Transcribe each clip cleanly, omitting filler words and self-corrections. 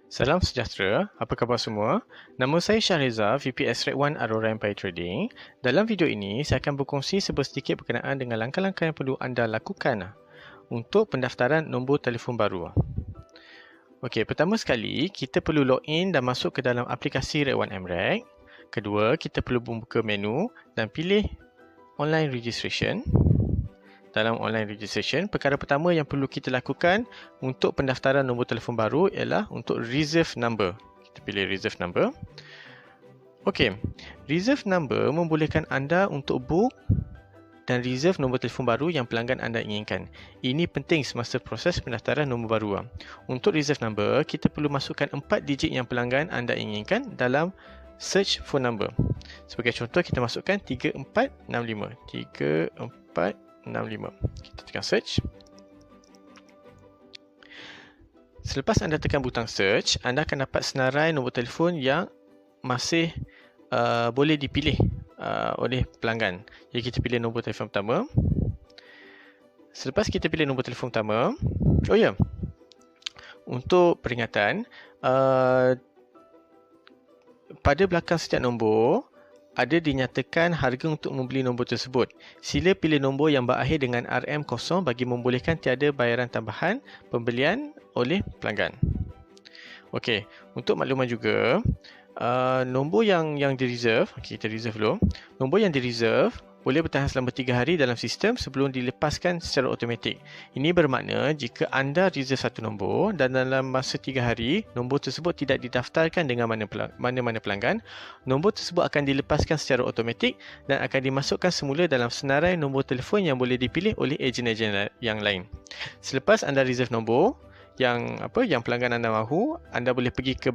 Salam sejahtera, apa khabar semua? Nama saya Syahriza, VPS Red 1 Aurora Empire Trading. Dalam video ini, saya akan berkongsi sedikit berkenaan dengan langkah-langkah yang perlu anda lakukan untuk pendaftaran nombor telefon baru. Okey, pertama sekali, kita perlu login dan masuk ke dalam aplikasi Red 1 mREG. Kedua, kita perlu membuka menu dan pilih online registration. Dalam online registration, perkara pertama yang perlu kita lakukan untuk pendaftaran nombor telefon baru ialah untuk reserve number. Kita pilih reserve number. Okey, reserve number membolehkan anda untuk book dan reserve nombor telefon baru yang pelanggan anda inginkan. Ini penting semasa proses pendaftaran nombor baru. Untuk reserve number, kita perlu masukkan 4 digit yang pelanggan anda inginkan dalam search phone number. Sebagai contoh, kita masukkan 3465. 3465. Kita tekan search. Selepas anda tekan butang search, anda akan dapat senarai nombor telefon yang masih boleh dipilih oleh pelanggan. Jadi kita pilih nombor telefon pertama. Selepas kita pilih nombor telefon pertama, untuk peringatan, pada belakang setiap nombor ada dinyatakan harga untuk membeli nombor tersebut. Sila pilih nombor yang berakhir dengan RM0 bagi membolehkan tiada bayaran tambahan pembelian oleh pelanggan. Okey, untuk makluman juga, nombor yang di-reserve, kita reserve dulu. Nombor yang di-reserve boleh bertahan selama 3 hari dalam sistem sebelum dilepaskan secara automatik. Ini bermakna jika anda reserve satu nombor dan dalam masa 3 hari, nombor tersebut tidak didaftarkan dengan mana-mana pelanggan, nombor tersebut akan dilepaskan secara automatik dan akan dimasukkan semula dalam senarai nombor telefon yang boleh dipilih oleh ejen-ejen yang lain. Selepas anda reserve nombor yang pelanggan anda mahu, anda boleh pergi ke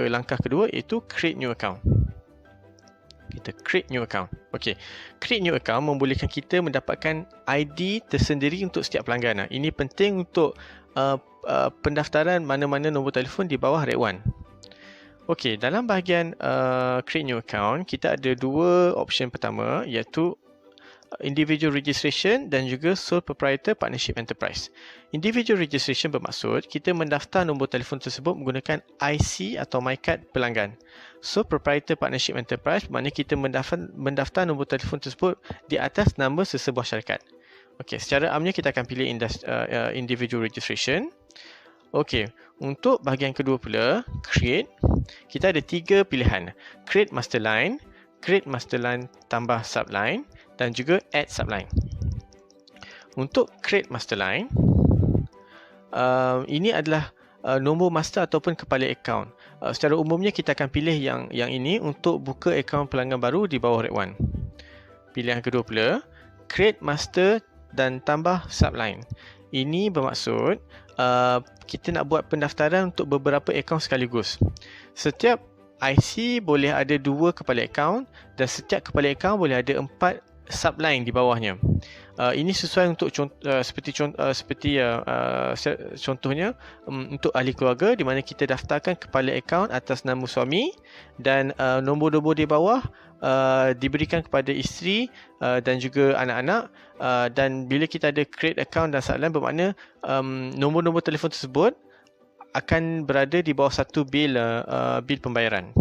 langkah kedua, iaitu create new account. Kita create new account. Okey, create new account membolehkan kita mendapatkan ID tersendiri untuk setiap pelanggan. Ini penting untuk pendaftaran mana-mana nombor telefon di bawah Red 1. Okey, dalam bahagian create new account, kita ada dua option pertama, iaitu individual registration dan juga sole proprietor partnership enterprise. Individual registration bermaksud kita mendaftar nombor telefon tersebut menggunakan IC atau MyCard pelanggan. Sole proprietor partnership enterprise bermakna kita mendaftar nombor telefon tersebut di atas nama sesebuah syarikat. Okey, secara amnya kita akan pilih individual registration. Okey, untuk bahagian kedua pula, create, kita ada 3 pilihan. Create master line, create master line tambah subline dan juga add subline. Untuk create master line, ini adalah nombor master ataupun kepala akaun. Secara umumnya kita akan pilih yang ini untuk buka akaun pelanggan baru di bawah Red 1. Pilihan kedua pula, create master dan tambah subline. Ini bermaksud kita nak buat pendaftaran untuk beberapa akaun sekaligus. Setiap IC boleh ada 2 kepala akaun dan setiap kepala akaun boleh ada 4 subline di bawahnya. Ini sesuai untuk contohnya untuk ahli keluarga, di mana kita daftarkan kepala akaun atas nama suami dan nombor-nombor di bawah diberikan kepada isteri dan juga anak-anak, dan bila kita ada create account dan subline, bermakna nombor-nombor telefon tersebut akan berada di bawah satu bil pembayaran.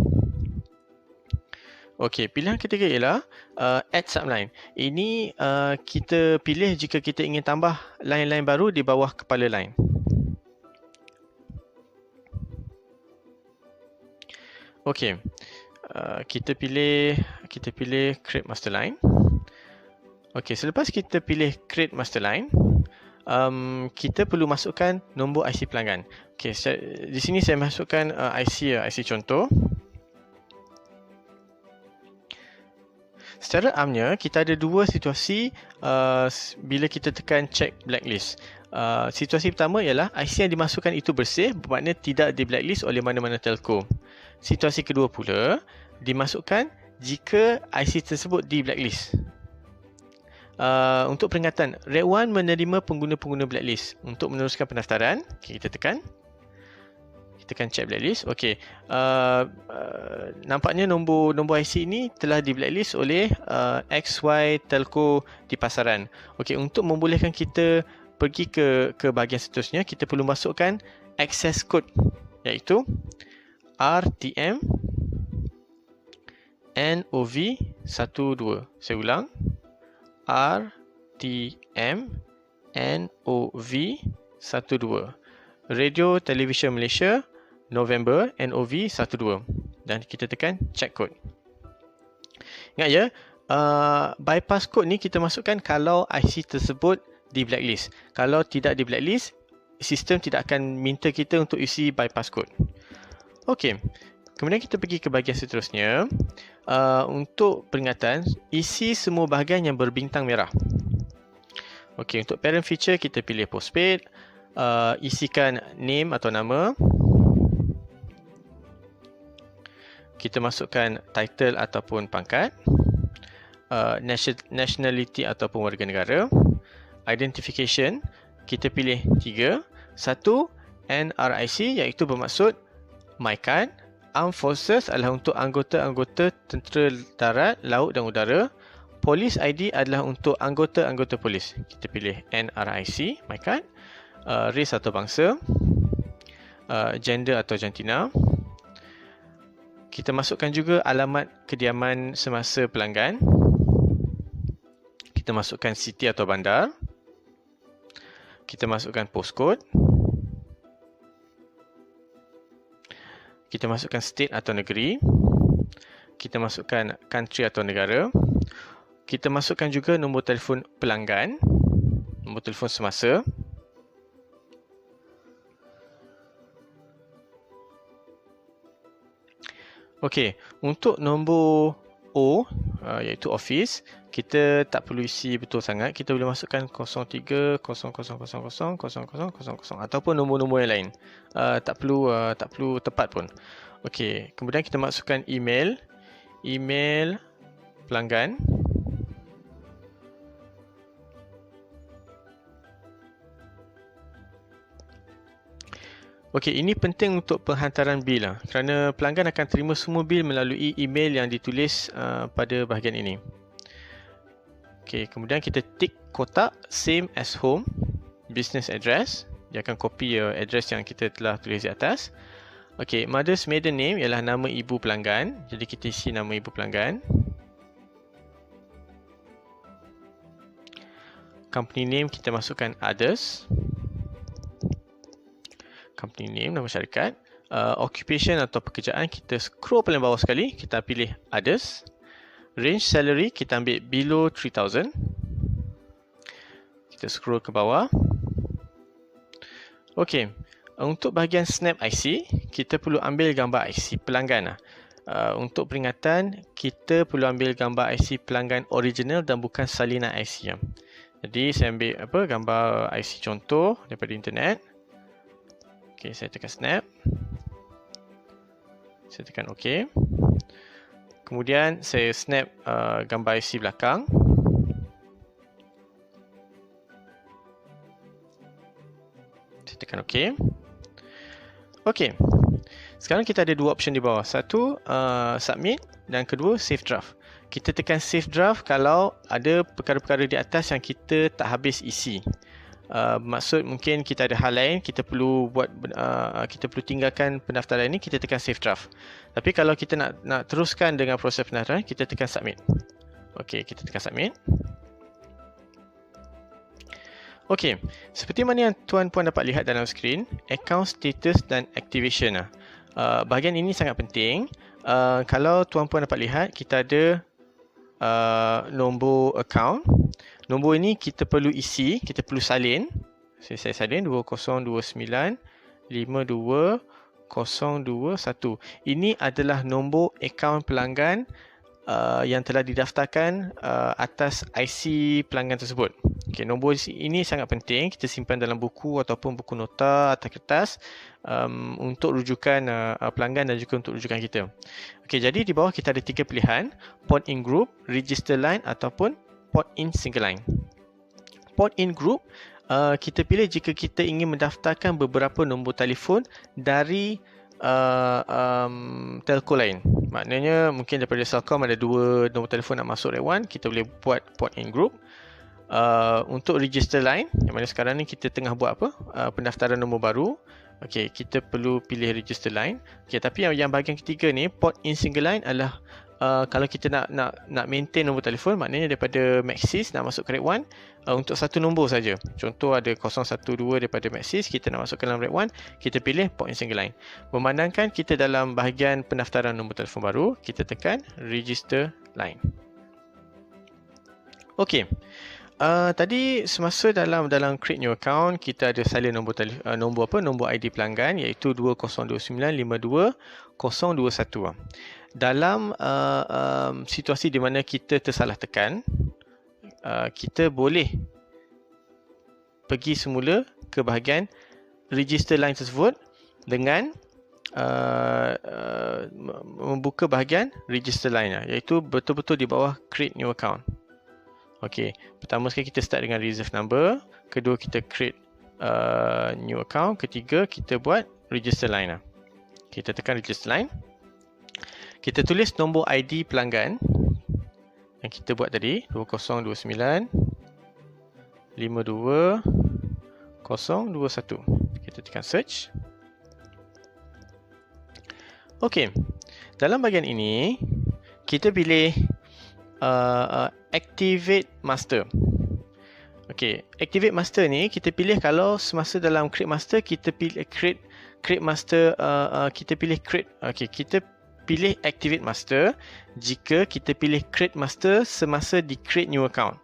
Okey, pilihan ketiga ialah add subline. Ini kita pilih jika kita ingin tambah line-line baru di bawah kepala line. Okey, kita pilih create master line. Okey, selepas kita pilih create master line, kita perlu masukkan nombor IC pelanggan. Okey, di sini saya masukkan IC contoh. Secara amnya, kita ada 2 situasi bila kita tekan check blacklist. Situasi pertama ialah IC yang dimasukkan itu bersih, bermakna tidak di blacklist oleh mana-mana telco. Situasi kedua pula, dimasukkan jika IC tersebut di blacklist. Untuk peringatan, Red 1 menerima pengguna-pengguna blacklist. Untuk meneruskan pendaftaran, kita tekan check blacklist. Okey, nampaknya nombor IC ini telah di blacklist oleh XY Telco di pasaran. Okey, untuk membolehkan kita pergi ke bahagian seterusnya, kita perlu masukkan access code iaitu RTM NOV12. Saya ulang, RTM NOV12. Radio Television Malaysia November NOV12. Dan kita tekan check code. Ingat ya, bypass code ni kita masukkan kalau IC tersebut di blacklist. Kalau tidak di blacklist, sistem tidak akan minta kita untuk isi bypass code. Okey. Kemudian kita pergi ke bahagian seterusnya. Untuk peringatan, isi semua bahagian yang berbintang merah. Okey, untuk parent feature kita pilih postpaid. Isikan name atau nama. Kita masukkan title ataupun pangkat. Nationality ataupun warga negara. Identification, kita pilih 3. 1, NRIC iaitu bermaksud My Card. Armed Forces adalah untuk anggota-anggota tentera darat, laut dan udara. Police ID adalah untuk anggota-anggota polis. Kita pilih NRIC, My Card. Race atau bangsa. Gender atau jantina. Kita masukkan juga alamat kediaman semasa pelanggan. Kita masukkan city atau bandar. Kita masukkan postcode. Kita masukkan state atau negeri. Kita masukkan country atau negara. Kita masukkan juga nombor telefon pelanggan. Nombor telefon semasa. Okey, untuk nombor O, iaitu office, kita tak perlu isi betul sangat. Kita boleh masukkan 03 0000 0000 ataupun nombor-nombor yang lain. Tak perlu tepat pun. Okey, kemudian kita masukkan email pelanggan. Okey, ini penting untuk penghantaran bil lah, kerana pelanggan akan terima semua bil melalui email yang ditulis pada bahagian ini. Okey, kemudian kita tick kotak same as home, business address. Dia akan copy address yang kita telah tulis di atas. Okey, mother's maiden name ialah nama ibu pelanggan. Jadi kita isi nama ibu pelanggan. Company name kita masukkan others. Company name, nama syarikat. Occupation atau pekerjaan, kita scroll paling bawah sekali, kita pilih others. Range salary, kita ambil below 3,000. Kita scroll ke bawah. Okey, untuk bahagian snap IC, kita perlu ambil gambar IC pelanggan. Untuk peringatan, kita perlu ambil gambar IC pelanggan original dan bukan salinan IC. Jadi saya ambil gambar IC contoh daripada internet. Okey, saya tekan snap. Saya tekan OK. Kemudian saya snap gambar IC belakang. Saya tekan OK. Okey. Sekarang kita ada dua option di bawah. Satu, submit, dan kedua, save draft. Kita tekan save draft kalau ada perkara-perkara di atas yang kita tak habis isi. Maksud mungkin kita ada hal lain, kita perlu tinggalkan pendaftaran ini, kita tekan save draft. Tapi kalau kita nak teruskan dengan proses pendaftaran, kita tekan submit. Okey, kita tekan submit. Okey, seperti mana yang tuan-puan dapat lihat dalam skrin, account status dan activation. Bahagian ini sangat penting. Kalau tuan-puan dapat lihat, kita ada nombor account. Nombor ini kita perlu isi, kita perlu salin. Saya salin 2029520021. Ini adalah nombor akaun pelanggan yang telah didaftarkan atas IC pelanggan tersebut. Okay, nombor ini sangat penting, kita simpan dalam buku ataupun buku nota atau kertas untuk rujukan pelanggan dan juga untuk rujukan kita. Okay, jadi di bawah kita ada 3 pilihan, port in group, register line ataupun port in single line. Port in group, kita pilih jika kita ingin mendaftarkan beberapa nombor telefon dari telco lain. Maknanya mungkin daripada CELCOM ada 2 nombor telefon nak masuk rate 1, kita boleh buat port in group. Untuk register line, yang mana sekarang ni kita tengah buat pendaftaran nombor baru. Okey, kita perlu pilih register line. Okey, tapi yang bahagian ketiga ni, port in single line adalah kalau kita nak maintain nombor telefon, maknanya daripada Maxis nak masuk ke REG 1 untuk satu nombor saja. Contoh ada 012 daripada Maxis, kita nak masuk ke dalam REG 1, kita pilih port in single line. Memandangkan kita dalam bahagian pendaftaran nombor telefon baru, kita tekan register line. Okey. Tadi semasa dalam create new account, kita ada salin nombor ID pelanggan, iaitu 2029522021. Dalam situasi di mana kita tersalah tekan, kita boleh pergi semula ke bahagian register line tersebut dengan membuka bahagian register line, iaitu betul-betul di bawah create new account. Okey, pertama sekali kita start dengan reserve number, kedua kita create new account, ketiga kita buat register line. Kita tekan register line. Kita tulis nombor ID pelanggan yang kita buat tadi, 2029 52 021. Kita tekan search. Okey, dalam bahagian ini kita pilih activate master. Okey, activate master ni kita pilih kalau semasa dalam create master kita pilih create master, kita pilih create. Okey, kita pilih activate master jika kita pilih create master semasa di create new account.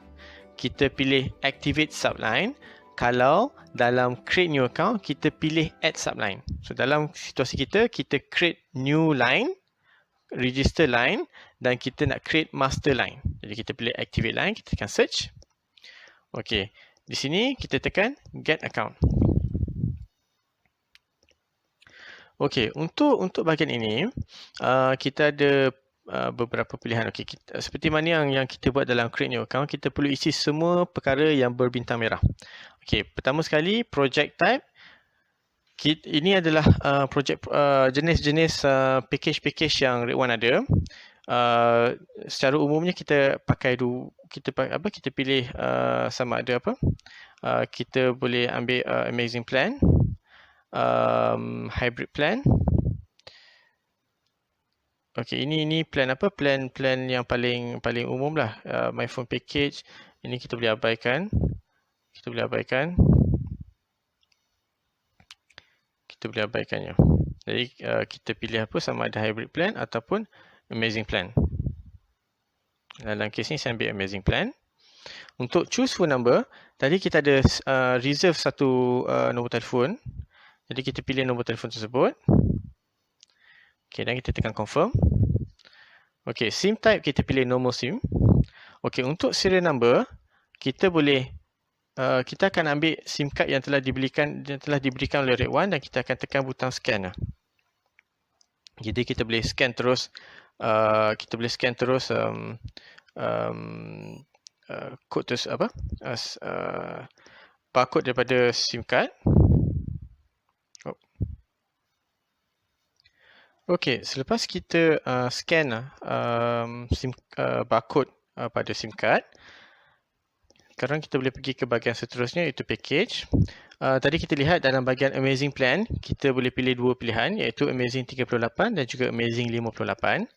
Kita pilih activate subline kalau dalam create new account kita pilih add subline. So dalam situasi kita create new line, register line, dan kita nak create master line. Jadi kita pilih activate line, kita tekan search. Okey, di sini kita tekan get account. Okey, untuk bahagian ini kita ada beberapa pilihan. Okey, seperti mana yang kita buat dalam create new account, kita perlu isi semua perkara yang berbintang merah. Okey, pertama sekali project type. Ini adalah jenis-jenis package yang REG 1 ada. Secara umumnya kita kita pilih sama ada apa. Kita boleh ambil amazing plan, hybrid plan. Okey, ini plan apa? Plan yang paling umum lah. My phone package. Ini kita boleh abaikan. Kita boleh abaikannya. Jadi kita pilih apa, sama ada hybrid plan ataupun amazing plan. Dalam kes ni saya ambil amazing plan. Untuk choose phone number, tadi kita ada reserve satu nombor telefon. Jadi kita pilih nombor telefon tersebut. Okey, dan kita tekan confirm. Okey, SIM type kita pilih normal SIM. Okey, untuk serial number kita boleh kita akan ambil SIM card yang telah diberikan oleh REG 1 dan kita akan tekan butang scan. Jadi kita boleh scan terus kod tu apa? Barcode daripada SIM card. Okey, selepas kita scan barcode pada SIM card, sekarang kita boleh pergi ke bahagian seterusnya, iaitu package. Tadi kita lihat dalam bahagian amazing plan, kita boleh pilih dua pilihan, iaitu amazing 38 dan juga amazing 58.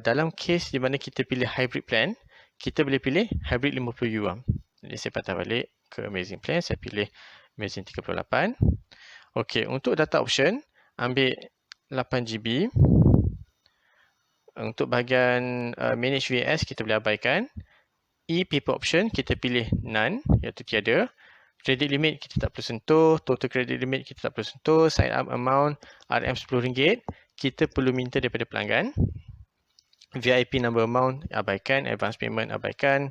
Dalam kes di mana kita pilih hybrid plan, kita boleh pilih hybrid 50U. Jadi saya patah balik ke amazing plan, saya pilih amazing 38. Okey, untuk data option, ambil 8GB. Untuk bahagian manage VAS, kita boleh abaikan. E-paper option, kita pilih none, iaitu tiada. Credit limit kita tak perlu sentuh, total credit limit kita tak perlu sentuh, sign up amount RM10, kita perlu minta daripada pelanggan. VIP number amount abaikan, advance payment abaikan,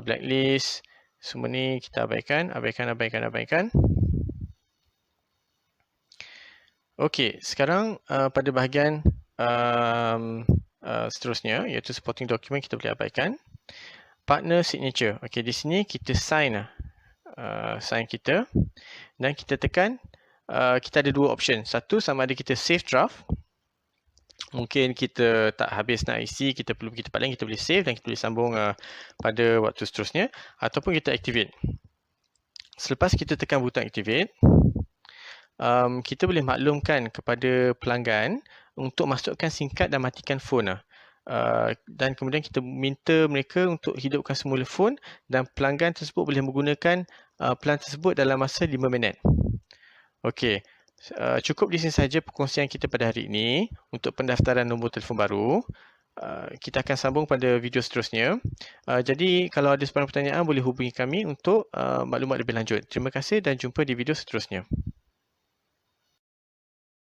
blacklist, semua ni kita abaikan. Okey, sekarang pada bahagian seterusnya, iaitu supporting document, kita boleh abaikan. Partner signature. Okey, di sini kita sign kita dan kita tekan. Kita ada dua option. Satu, sama ada kita save draft. Mungkin kita tak habis nak isi, kita perlu pergi tempat lain, kita boleh save dan kita boleh sambung pada waktu seterusnya, ataupun kita activate. Selepas kita tekan butang activate, kita boleh maklumkan kepada pelanggan untuk masukkan SIM card dan matikan phone lah. Dan kemudian kita minta mereka untuk hidupkan semula phone dan pelanggan tersebut boleh menggunakan plan tersebut dalam masa 5 minit. Okey, cukup di sini saja perkongsian kita pada hari ini untuk pendaftaran nombor telefon baru. Kita akan sambung pada video seterusnya. Jadi kalau ada sebarang pertanyaan boleh hubungi kami untuk maklumat lebih lanjut. Terima kasih dan jumpa di video seterusnya.